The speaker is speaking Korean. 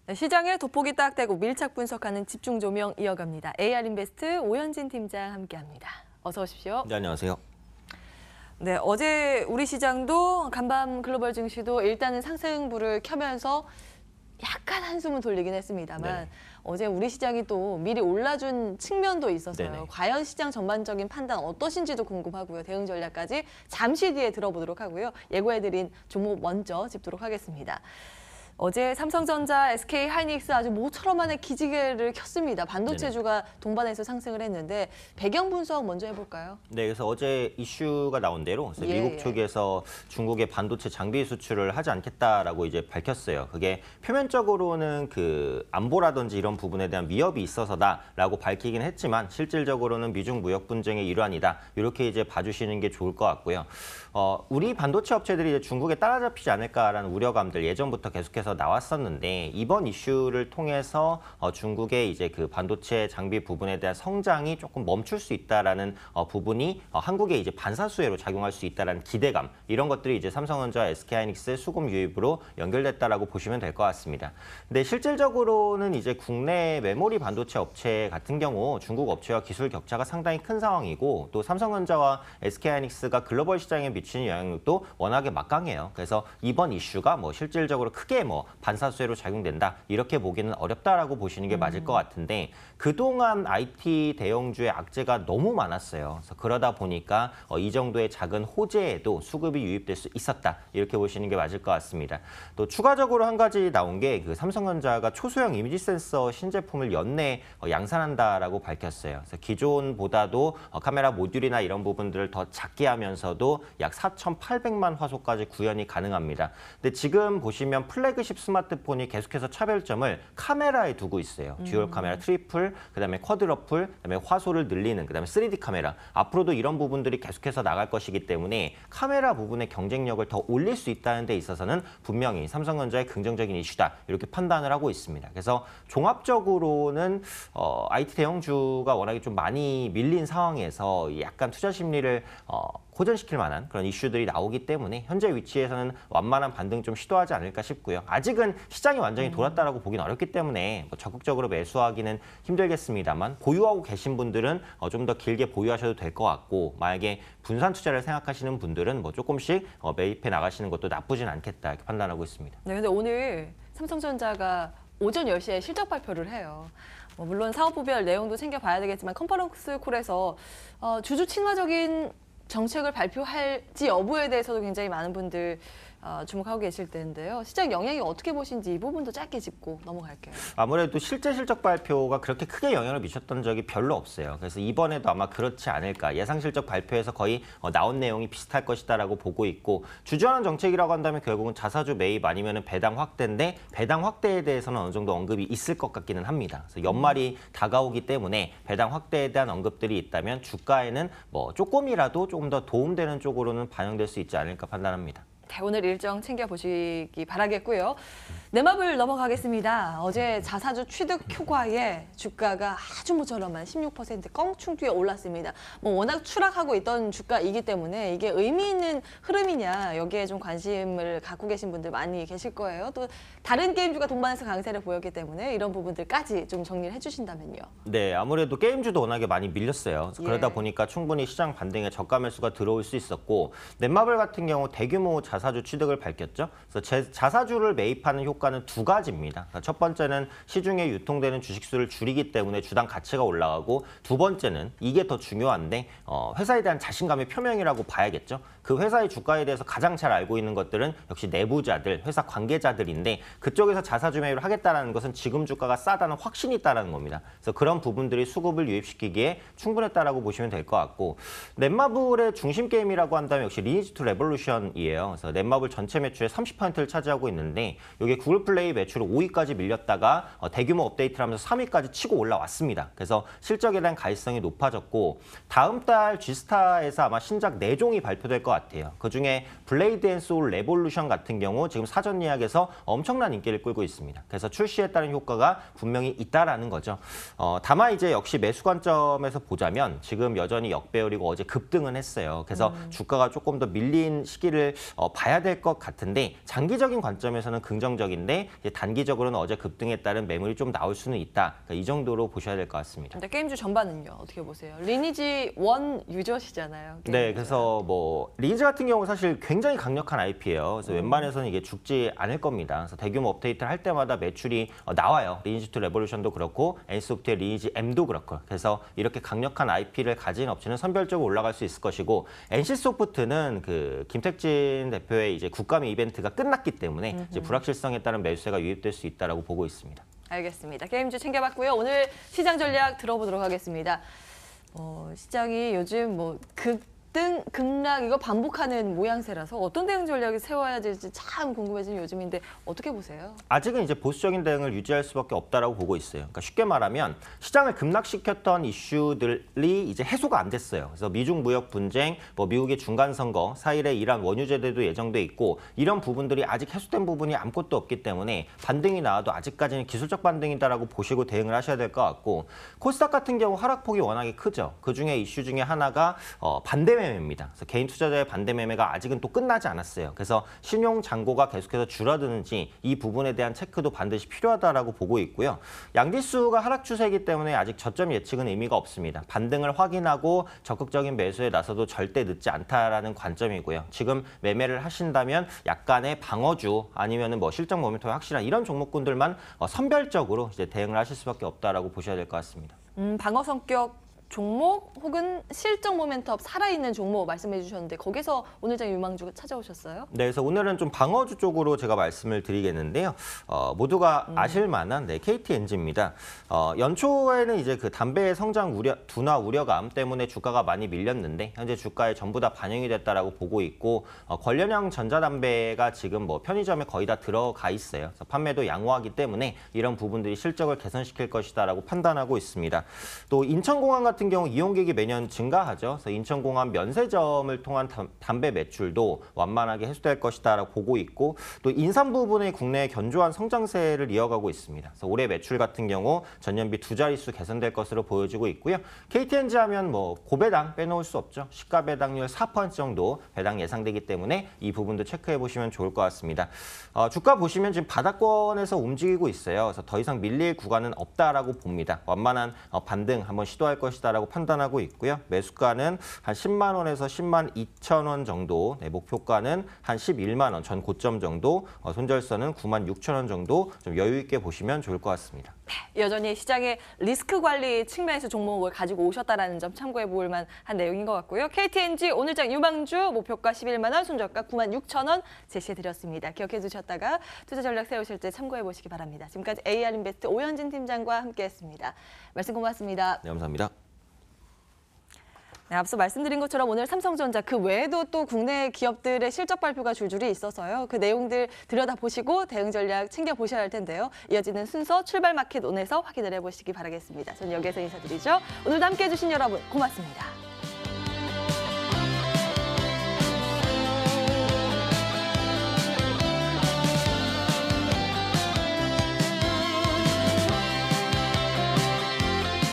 네, 시장에 돋보기 딱 떼고 밀착 분석하는 집중 조명 이어갑니다. AR인베스트 오현진 팀장 함께합니다. 어서 오십시오. 네, 안녕하세요. 네, 어제 우리 시장도 간밤 글로벌 증시도 일단은 상승불을 켜면서 약간 한숨을 돌리긴 했습니다만 네. 어제 우리 시장이 또 미리 올라준 측면도 있어서요. 네네. 과연 시장 전반적인 판단 어떠신지도 궁금하고요. 대응 전략까지 잠시 뒤에 들어보도록 하고요. 예고해드린 종목 먼저 짚도록 하겠습니다. 어제 삼성전자, SK하이닉스 아주 모처럼 만에 기지개를 켰습니다. 반도체주가 동반해서 상승을 했는데 배경 분석 먼저 해볼까요? 네, 그래서 어제 이슈가 나온 대로 그래서 미국 측에서 중국의 반도체 장비 수출을 하지 않겠다라고 이제 밝혔어요. 그게 표면적으로는 그 안보라든지 이런 부분에 대한 위협이 있어서다라고 밝히긴 했지만 실질적으로는 미중 무역 분쟁의 일환이다. 이렇게 이제 봐주시는 게 좋을 것 같고요. 우리 반도체 업체들이 이제 중국에 따라잡히지 않을까라는 우려감들 예전부터 계속해서 나왔었는데 이번 이슈를 통해서 중국의 이제 그 반도체 장비 부분에 대한 성장이 조금 멈출 수 있다라는 부분이 한국에 이제 반사수혜로 작용할 수 있다라는 기대감 이런 것들이 이제 삼성전자, SK하이닉스의 수급 유입으로 연결됐다라고 보시면 될 것 같습니다. 근데 실질적으로는 이제 국내 메모리 반도체 업체 같은 경우 중국 업체와 기술 격차가 상당히 큰 상황이고 또 삼성전자와 SK하이닉스가 글로벌 시장에 미치는 영향력도 워낙에 막강해요. 그래서 이번 이슈가 뭐 실질적으로 크게 뭐 반사수혜로 작용된다 이렇게 보기는 어렵다라고 보시는 게 맞을 것 같은데 그동안 IT 대형주의 악재가 너무 많았어요. 그래서 그러다 보니까 이 정도의 작은 호재에도 수급이 유입될 수 있었다 이렇게 보시는 게 맞을 것 같습니다. 또 추가적으로 한 가지 나온 게 그 삼성전자가 초소형 이미지 센서 신제품을 연내 양산한다라고 밝혔어요. 그래서 기존보다도 카메라 모듈이나 이런 부분들을 더 작게 하면서도 약 4,800만 화소까지 구현이 가능합니다. 근데 지금 보시면 플래그십 스마트폰이 계속해서 차별점을 카메라에 두고 있어요. 듀얼 카메라, 트리플, 그다음에 쿼드러플, 그다음에 화소를 늘리는, 그다음에 3D 카메라. 앞으로도 이런 부분들이 계속해서 나갈 것이기 때문에 카메라 부분의 경쟁력을 더 올릴 수 있다는 데 있어서는 분명히 삼성전자의 긍정적인 이슈다. 이렇게 판단을 하고 있습니다. 그래서 종합적으로는 IT 대형주가 워낙에 좀 많이 밀린 상황에서 약간 투자 심리를 호전시킬 만한 그런 이슈들이 나오기 때문에 현재 위치에서는 완만한 반등 좀 시도하지 않을까 싶고요. 아직은 시장이 완전히 돌았다라고 보기는 어렵기 때문에 뭐 적극적으로 매수하기는 힘들겠습니다만 보유하고 계신 분들은 좀 더 길게 보유하셔도 될 것 같고 만약에 분산 투자를 생각하시는 분들은 뭐 조금씩 매입해 나가시는 것도 나쁘진 않겠다 이렇게 판단하고 있습니다. 네, 근데 오늘 삼성전자가 오전 10시에 실적 발표를 해요. 물론 사업부별 내용도 챙겨봐야 되겠지만 컨퍼런스 콜에서 주주 친화적인 정책을 발표할지 여부에 대해서도 굉장히 많은 분들 주목하고 계실 텐데요. 시장 영향이 어떻게 보신지 이 부분도 짧게 짚고 넘어갈게요. 아무래도 실제 실적 발표가 그렇게 크게 영향을 미쳤던 적이 별로 없어요. 그래서 이번에도 아마 그렇지 않을까. 예상 실적 발표에서 거의 나온 내용이 비슷할 것이다라고 보고 있고 주저하는 정책이라고 한다면 결국은 자사주 매입 아니면 배당 확대인데 배당 확대에 대해서는 어느 정도 언급이 있을 것 같기는 합니다. 그래서 연말이 다가오기 때문에 배당 확대에 대한 언급들이 있다면 주가에는 뭐 조금이라도 조금 더 도움되는 쪽으로는 반영될 수 있지 않을까 판단합니다. 네, 오늘 일정 챙겨보시기 바라겠고요. 내마블 넘어가겠습니다. 어제 자사주 취득 효과에 주가가 아주 모처럼한 16% 껑충 뛰어 올랐습니다. 워낙 추락하고 있던 주가이기 때문에 이게 의미 있는 흐름이냐 여기에 좀 관심을 갖고 계신 분들 많이 계실 거예요. 또 다른 게임주가 동반해서 강세를 보였기 때문에 이런 부분들까지 좀 정리를 해주신다면요. 네, 아무래도 게임주도 워낙에 많이 밀렸어요. 그러다 보니까 충분히 시장 반등에 저가 매수가 들어올 수 있었고 넷마블 같은 경우 대규모 자사주 취득을 밝혔죠. 그래서 자사주를 매입하는 효과는 두 가지입니다. 첫 번째는 시중에 유통되는 주식수를 줄이기 때문에 주당 가치가 올라가고 두 번째는 이게 더 중요한데 회사에 대한 자신감의 표명이라고 봐야겠죠. 그 회사의 주가에 대해서 가장 잘 알고 있는 것들은 역시 내부자들, 회사 관계자들인데 그쪽에서 자사주 매입을 하겠다는 것은 지금 주가가 싸다는 확신이 있다는 겁니다. 그래서 그런 부분들이 수급을 유입시키기에 충분했다라고 보시면 될 것 같고 넷마블의 중심 게임이라고 한다면 역시 리니지 투 레볼루션이에요. 그래서 넷마블 전체 매출의 30%를 차지하고 있는데 이게 구글 플레이 매출 5위까지 밀렸다가 대규모 업데이트를 하면서 3위까지 치고 올라왔습니다. 그래서 실적에 대한 가시성이 높아졌고 다음 달 G스타에서 아마 신작 4종이 발표될 것 같아요. 그중에 블레이드 앤 소울 레볼루션 같은 경우 지금 사전 예약에서 엄청난 인기를 끌고 있습니다. 그래서 출시에 따른 효과가 분명히 있다라는 거죠. 다만 이제 역시 매수 관점에서 보자면 지금 여전히 역배열이고 어제 급등은 했어요. 그래서 주가가 조금 더 밀린 시기를 봐야 될 것 같은데 장기적인 관점에서는 긍정적인데 이제 단기적으로는 어제 급등에 따른 매물이 좀 나올 수는 있다. 그러니까 이 정도로 보셔야 될 것 같습니다. 근데 게임주 전반은요 어떻게 보세요? 리니지 1 유저시잖아요. 네, 그래서 뭐 리니지 같은 경우 사실 굉장히 강력한 IP예요. 그래서 웬만해서는 이게 죽지 않을 겁니다. 그래서 대규모 업데이트를 할 때마다 매출이 나와요. 리니지 2 레볼루션도 그렇고 NC소프트의 리니지 M도 그렇고. 그래서 이렇게 강력한 IP를 가진 업체는 선별적으로 올라갈 수 있을 것이고 NC소프트는 그 김택진 대표의 이제 국감의 이벤트가 끝났기 때문에 이제 불확실성에 따른 매수세가 유입될 수 있다라고 보고 있습니다. 알겠습니다. 게임주 챙겨봤고요. 오늘 시장 전략 들어보도록 하겠습니다. 시장이 요즘 뭐 급등, 급락 이거 반복하는 모양새라서 어떤 대응 전략을 세워야 될지 참 궁금해지는 요즘인데 어떻게 보세요? 아직은 이제 보수적인 대응을 유지할 수밖에 없다라고 보고 있어요. 그러니까 쉽게 말하면 시장을 급락시켰던 이슈들이 이제 해소가 안 됐어요. 그래서 미중 무역 분쟁, 뭐 미국의 중간 선거, 4일에 이란 원유 제재도 예정돼 있고 이런 부분들이 아직 해소된 부분이 아무것도 없기 때문에 반등이 나와도 아직까지는 기술적 반등이다라고 보시고 대응을 하셔야 될 것 같고 코스닥 같은 경우 하락폭이 워낙에 크죠. 그 중에 이슈 중에 하나가 반대 매매입니다. 그래서 개인 투자자의 반대 매매가 아직은 또 끝나지 않았어요. 그래서 신용 잔고가 계속해서 줄어드는지 이 부분에 대한 체크도 반드시 필요하다라고 보고 있고요. 양지수가 하락 추세이기 때문에 아직 저점 예측은 의미가 없습니다. 반등을 확인하고 적극적인 매수에 나서도 절대 늦지 않다라는 관점이고요. 지금 매매를 하신다면 약간의 방어주 아니면은 뭐 실적 모멘텀이 확실한 이런 종목군들만 선별적으로 이제 대응을 하실 수밖에 없다라고 보셔야 될 것 같습니다. 방어 성격 종목 혹은 실적 모멘텀 살아있는 종목 말씀해 주셨는데 거기서 오늘장 유망주가 찾아오셨어요? 네, 그래서 오늘은 좀 방어주 쪽으로 제가 말씀을 드리겠는데요. 모두가 아실 만한 KTNG입니다. 연초에는 이제 그 담배의 성장 둔화 우려감 때문에 주가가 많이 밀렸는데 현재 주가에 전부 다 반영이 됐다라고 보고 있고 관련형 전자담배가 지금 뭐 편의점에 거의 다 들어가 있어요. 그래서 판매도 양호하기 때문에 이런 부분들이 실적을 개선시킬 것이다라고 판단하고 있습니다. 또 인천공항 같은 경우 이용객이 매년 증가하죠. 그래서 인천공항 면세점을 통한 담배 매출도 완만하게 해소될 것이다라고 보고 있고 또 인삼 부분의 국내의 견조한 성장세를 이어가고 있습니다. 그래서 올해 매출 같은 경우 전년비 2자릿수 개선될 것으로 보여지고 있고요. KTNG 하면 뭐 고배당 빼놓을 수 없죠. 시가 배당률 4% 정도 배당 예상되기 때문에 이 부분도 체크해 보시면 좋을 것 같습니다. 주가 보시면 지금 바닥권에서 움직이고 있어요. 그래서 더 이상 밀릴 구간은 없다라고 봅니다. 완만한 반등 한번 시도할 것이다. 라고 판단하고 있고요. 매수가는 한 10만 원에서 10만 2천 원 정도, 목표가는 한 11만 원 전 고점 정도, 손절선은 9만 6천 원 정도 좀 여유 있게 보시면 좋을 것 같습니다. 여전히 시장의 리스크 관리 측면에서 종목을 가지고 오셨다는 점 참고해 볼 만한 내용인 것 같고요. KTNG 오늘장 유망주 목표가 11만 원, 손절가 9만 6천 원 제시해 드렸습니다. 기억해 두셨다가 투자 전략 세우실 때 참고해 보시기 바랍니다. 지금까지 AR인베스트 오현진 팀장과 함께했습니다. 말씀 고맙습니다. 네, 감사합니다. 네, 앞서 말씀드린 것처럼 오늘 삼성전자 그 외에도 또 국내 기업들의 실적 발표가 줄줄이 있어서요. 그 내용들 들여다보시고 대응 전략 챙겨보셔야 할 텐데요. 이어지는 순서 출발마켓 온에서 확인을 해보시기 바라겠습니다. 저는 여기서 인사드리죠. 오늘도 함께해 주신 여러분 고맙습니다.